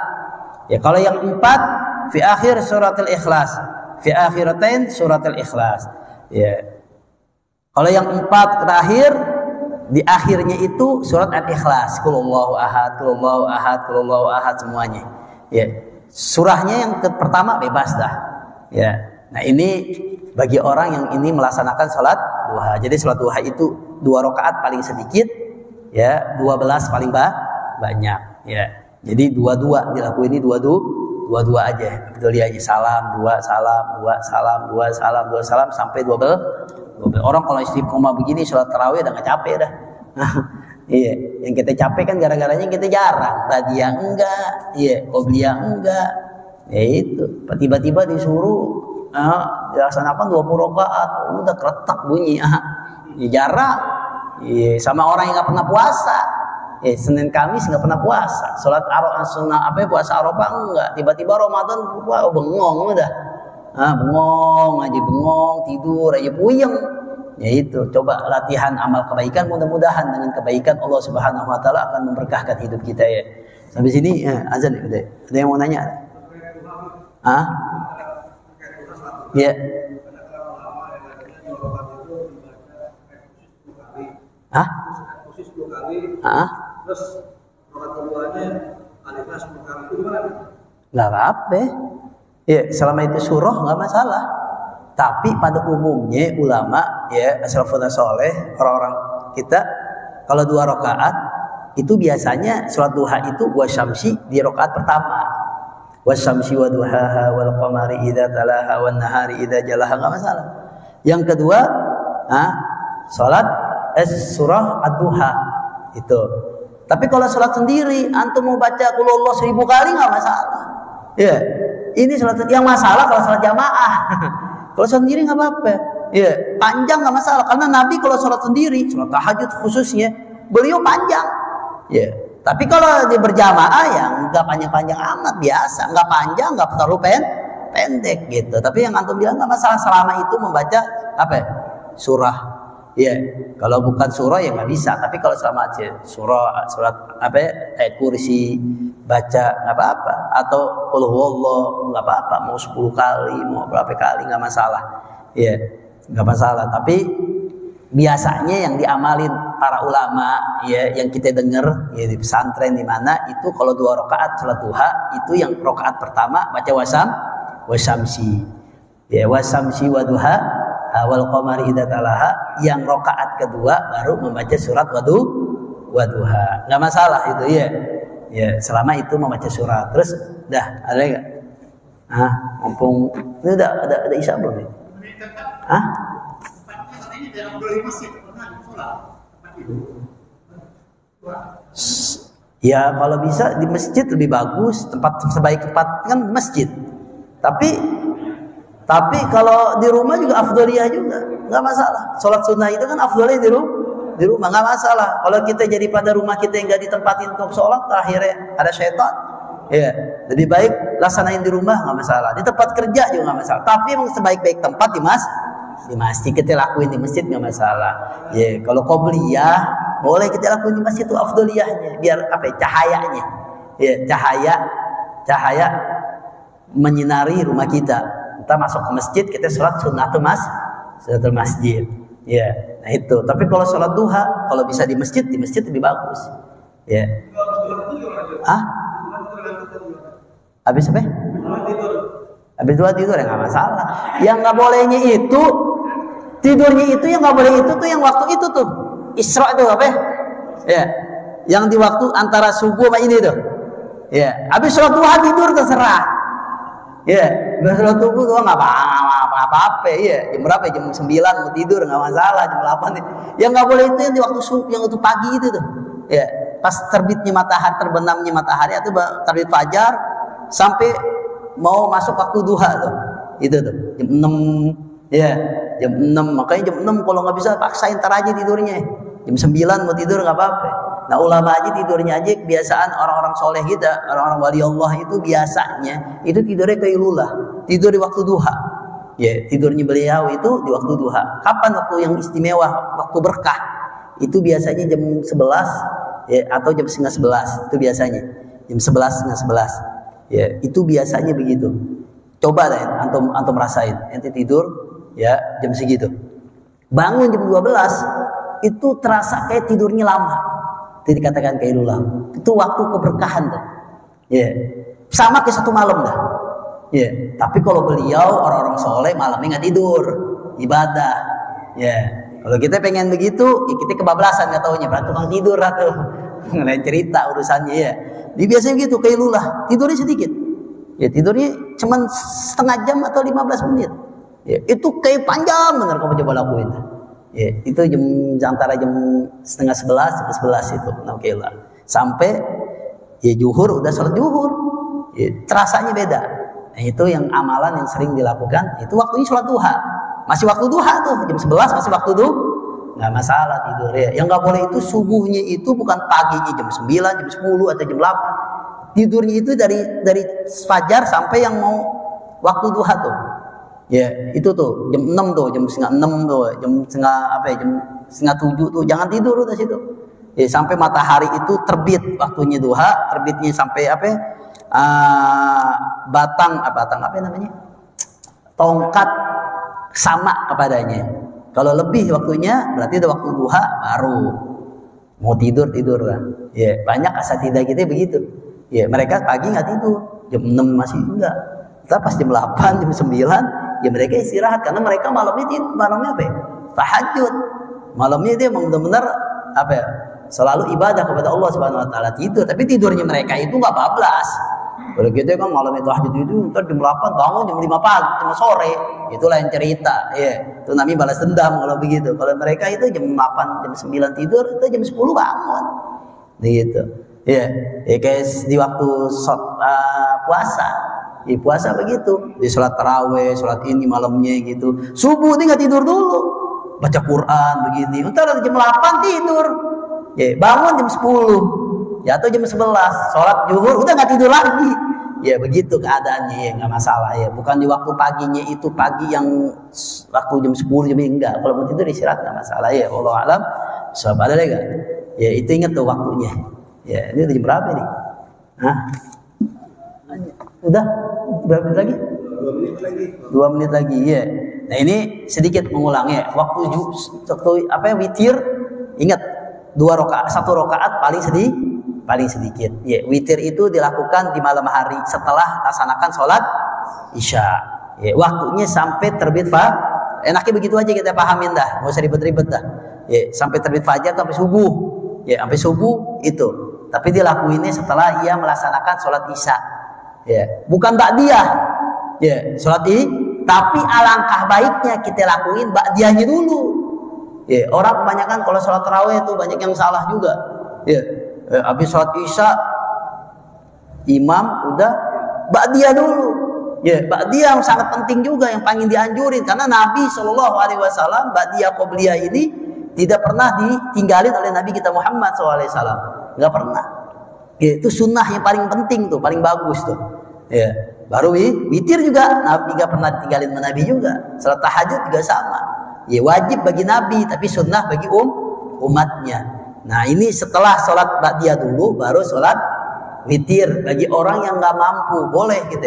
Ya, kalau yang 4 fi akhir suratul ikhlas, fi akhiratain suratul ikhlas. Ya. Kalau yang 4 terakhir di akhirnya itu surat al-ikhlas, qul huwallahu ahad, qul huwallahu ahad, qul huwallahu ahad semuanya. Ya. Surahnya yang pertama bebas dah. Ya. Nah, ini bagi orang yang ini melaksanakan salat duha. Jadi salat duha itu 2 rakaat paling sedikit, ya, 12 paling banyak, ya. Jadi 2-2 dilakuin ini 2-2 aja. Betul dia aja salam, 2 salam, 2 salam, 2 salam, 2 salam sampai 12. Orang kalau istiqomah begini salat tarawih udah enggak capek dah. Iya, yang kita capek kan gara-garanya kita jarang. Badiah enggak, iya, qobliyah enggak. Ya itu, tiba-tiba disuruh dilaksanakan 20 rakaat, udah keretak bunyi. Ya jarang. Ya, sama orang yang enggak pernah puasa. Senin Kamis nggak pernah puasa, sholat sunnah puasa Arafah enggak, tiba-tiba Ramadan bengong udah, bengong aja, tidur aja, puyeng. Ya itu, coba latihan amal kebaikan, mudah-mudahan dengan kebaikan Allah Subhanahu Wa Taala akan memberkahkan hidup kita ya. Sampai sini azan udah. Ada yang mau nanya? Ya. Terus rakaat keduanya alifnya 10 kali itu gimana? Nggak apa-apa. Ya, selama itu surah nggak masalah. Tapi pada umumnya ulama ya as-salafun saleh, orang-orang kita kalau 2 rakaat itu biasanya sholat duha itu wasyamsi di rakaat pertama. Wasyamsi waduhaha wal qamari idza talaha wan nahari idza jalaha, nggak masalah. Yang kedua, sholat surah ad-duha itu. Tapi kalau sholat sendiri, antum mau baca qul huwallahu 1000 kali nggak masalah. Ya, ini sholat yang masalah kalau sholat jamaah. Kalau sholat sendiri nggak apa-apa. Ya, panjang nggak masalah karena Nabi kalau sholat sendiri, sholat tahajud khususnya, beliau panjang. Ya, tapi kalau dia berjamaah ya nggak panjang-panjang amat, biasa, nggak panjang, nggak terlalu pendek gitu. Tapi yang antum bilang nggak masalah selama itu membaca surah. Ya, kalau bukan surah ya nggak bisa. Tapi kalau selama surat kursi baca nggak apa-apa. Atau qul huwallahu nggak apa-apa. Mau 10 kali, mau berapa kali nggak masalah. Ya, nggak masalah. Tapi biasanya yang diamalin para ulama ya, yang kita dengar ya di pesantren di mana itu kalau 2 rakaat salat duha itu yang rakaat pertama baca wasyamsi. Ya, wasyamsi waduha awal qamari idza talaha, yang rakaat kedua baru membaca surat waduha. Enggak masalah itu ya. Ya, selama itu membaca surat. Terus dah ada enggak? Mumpung ini udah ada isya belum nih? Ya kalau bisa di masjid lebih bagus, tempat sebaik tempat kan masjid. Tapi kalau di rumah juga afdholiyah juga, nggak masalah. Sholat sunnah itu kan afdholiyah di rumah nggak masalah. Kalau kita jadi pada rumah kita yang nggak ditempatin untuk sholat, akhirnya ada syaitan. Ya, lebih baik laksanain di rumah nggak masalah. Di tempat kerja juga nggak masalah. Tapi emang sebaik-baik tempat di masjid kita lakuin di masjid nggak masalah. Ya, kalau qobliyah boleh kita lakuin di masjid itu afdholiyahnya, biar apa? Cahayanya, ya cahaya menyinari rumah kita. Kita masuk ke masjid, kita sholat sunnatul masjid. Ya, nah itu. Tapi kalau sholat duha, kalau bisa di masjid lebih bagus. Ya. Habis apa? Habis duha tidur ya nggak masalah. Yang nggak bolehnya itu tidurnya itu yang nggak boleh itu tuh yang waktu itu tuh Isra itu apa? Ya, yang di waktu antara subuh sama ini tuh. Ya, habis sholat duha tidur terserah. Ya, sholat subuh tuh nggak apa-apa. Ya, jam berapa? Jam 9 mau tidur nggak masalah. Jam 8 nih. Yang nggak boleh itu yang di waktu subuh, yang waktu pagi itu tuh. Ya, pas terbitnya matahari, terbenamnya matahari atau terbit fajar sampai mau masuk waktu duha tuh. Itu tuh jam 6. Ya, jam 6. Makanya jam 6 kalau nggak bisa paksain ntar aja tidurnya. Jam 9 mau tidur nggak apa-apa. Nah ulama aja tidurnya aja kebiasaan orang-orang soleh kita, orang-orang wali Allah itu biasanya itu tidurnya qailulah, tidur di waktu duha. Ya, tidurnya beliau itu di waktu duha. Kapan waktu yang istimewa, waktu berkah? Itu biasanya jam 11 ya, atau jam setengah 11 itu biasanya. Jam 11 setengah 11. Ya, itu biasanya begitu. Coba deh antum rasain, ente tidur ya jam segitu. Bangun jam 12 itu terasa kayak tidurnya lama. Itu dikatakan qailulah. Itu waktu keberkahan tuh. Ya. Sama kayak satu malam dah. Ya. Tapi kalau beliau orang-orang soleh malamnya nggak tidur, ibadah. Ya. Kalau kita pengen begitu, ya kita kebablasan nggak taunya, berarti tukang tidur atau ngelain cerita urusannya ya. Dia biasanya gitu qailulah, tidurnya sedikit. Ya tidurnya cuma setengah jam atau 15 menit. Ya, itu kayak panjang bener kamu coba lakuin. Ya, itu antara jam setengah 11 sampai 11 itu qailulah. Sampai ya zuhur udah sholat zuhur. Ya, terasanya beda. Nah, itu yang amalan yang sering dilakukan. Itu waktunya sholat duha. Masih waktu duha tuh jam 11 masih waktu duha. Nggak masalah tidur ya. Yang nggak boleh itu subuhnya itu bukan paginya jam 9, jam 10 atau jam 8. Tidurnya itu dari fajar sampai yang mau waktu duha tuh. Ya, itu tuh jam 6 tuh, jam setengah 6 tuh, jam setengah 7 tuh, jangan tidur udah situ. Ya, sampai matahari itu terbit waktunya duha, terbitnya sampai batang apa namanya? Tongkat sama kepadanya. Kalau lebih waktunya berarti udah waktu duha baru mau tidur lah. Ya, banyak asatidzah kita begitu. Ya, mereka pagi nggak tidur, jam 6 masih enggak. Kita pas jam 8, jam 9 ya mereka istirahat karena mereka malamnya apa ya? Tahajud. Malamnya dia benar-benar apa ya? Selalu ibadah kepada Allah Subhanahu wa taala, tidur, tapi tidurnya mereka itu enggak bablas. Kalau gitu kan malamnya tahajud itu ntar jam 8 bangun jam 5 pagi, jam sore. Itu lain cerita. Ya, itu namanya balas dendam kalau begitu. Kalau mereka itu jam 8, jam 9 tidur, itu jam 10 bangun. Gitu. Ya, kayak di waktu puasa. Ya, puasa begitu, di sholat taraweh, sholat ini malamnya gitu. Subuh dia nggak tidur dulu, baca Quran begini. Ntar jam 8 tidur, ya bangun jam 10, ya atau jam 11, sholat zuhur udah nggak tidur lagi. Ya begitu keadaannya, ya nggak masalah ya. Bukan di waktu paginya itu pagi yang waktu jam 10 jam enggak. Kalau mau tidur istirahat nggak masalah ya. Allah alam. Sobat ada lagi nggak? Ya itu ingat tuh waktunya. Ya ini udah jam berapa nih? Hah? Udah berapa menit lagi? 2 menit lagi ya. Nah ini sedikit mengulang ya. Waktu witir, ingat 1 rakaat paling sedikit. Ya, witir itu dilakukan di malam hari setelah laksanakan sholat isya. Ya, waktunya sampai terbit enaknya begitu aja kita pahamin dah, nggak usah ribet-ribet dah. Ya, sampai terbit fajar sampai subuh. Ya, sampai subuh itu. Tapi dia lakuinnya setelah ia melaksanakan sholat isya. Ya, bukan ba'diyah. Ya, sholat tapi alangkah baiknya kita lakuin ba'diyahnya dulu. Ya, orang kebanyakan kalau sholat tarawih itu banyak yang salah juga. Ya, habis sholat isya imam udah ba'diyah dulu. Ya, ba'diyah yang sangat penting juga, yang paling dianjurin karena Nabi Shallallahu Alaihi Wasallam ba'diyah qobliyah ini tidak pernah ditinggalin oleh Nabi kita Muhammad SAW, nggak pernah. Ya, itu sunnah yang paling penting tuh, paling bagus tuh. Ya, baru witir juga Nabi nggak pernah ditinggalin sama Nabi juga. Salat tahajud juga sama. Ya, wajib bagi Nabi tapi sunnah bagi umatnya. Nah, ini setelah sholat ba'diyah dulu baru sholat witir bagi orang yang nggak mampu, boleh gitu.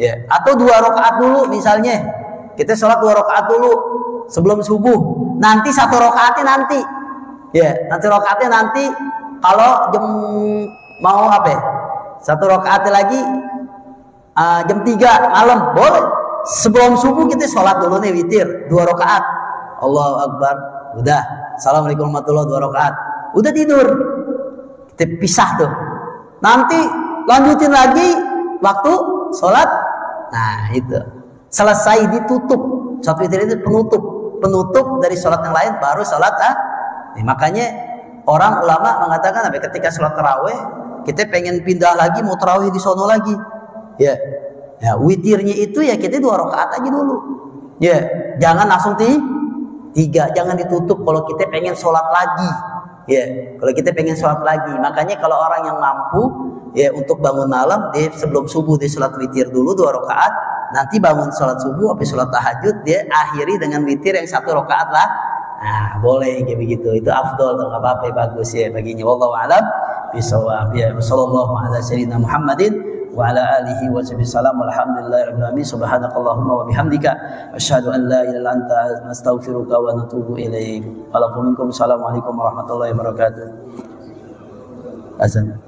Ya, atau 2 rakaat dulu misalnya. Kita sholat 2 rakaat dulu sebelum subuh. Nanti 1 rakaatnya nanti. Ya, nanti rakaatnya nanti kalau jam mau apa? 1 rakaatnya lagi jam 3 malam, boleh. Sebelum subuh kita sholat dulu nih witir 2 rakaat. Allahu Akbar. Udah. Assalamualaikum warahmatullahi wabarakatuh 2 rakaat. Udah tidur. Kita pisah tuh. Nanti lanjutin lagi waktu sholat. Nah itu selesai ditutup. Sholat witir itu penutup dari sholat yang lain baru sholat makanya orang ulama mengatakan ketika sholat tarawih kita pengen pindah lagi mau tarawih di sono lagi ya, witirnya itu ya kita 2 rakaat aja dulu ya, jangan langsung 3, jangan ditutup kalau kita pengen sholat lagi ya, kalau kita pengen sholat lagi. Makanya kalau orang yang mampu ya untuk bangun malam dia sebelum subuh dia sholat witir dulu 2 rakaat, nanti bangun sholat subuh habis sholat tahajud dia akhiri dengan witir yang 1 rakaat lah. Nah boleh kayak begitu, itu afdol, nggak apa-apa, bagus ya baginya. Wallahu a'lam bishawab. Ya, sallallahu ala sayyidina Muhammadin wa ala alihi wa sahbihi salam. Walhamdulillahirabbil alamin. Subhanakallahumma wa bihamdika asyhadu an la ilaha illa anta astaghfiruka wa atubu ilaik. Assalamualaikum warahmatullahi wabarakatuh. Azan.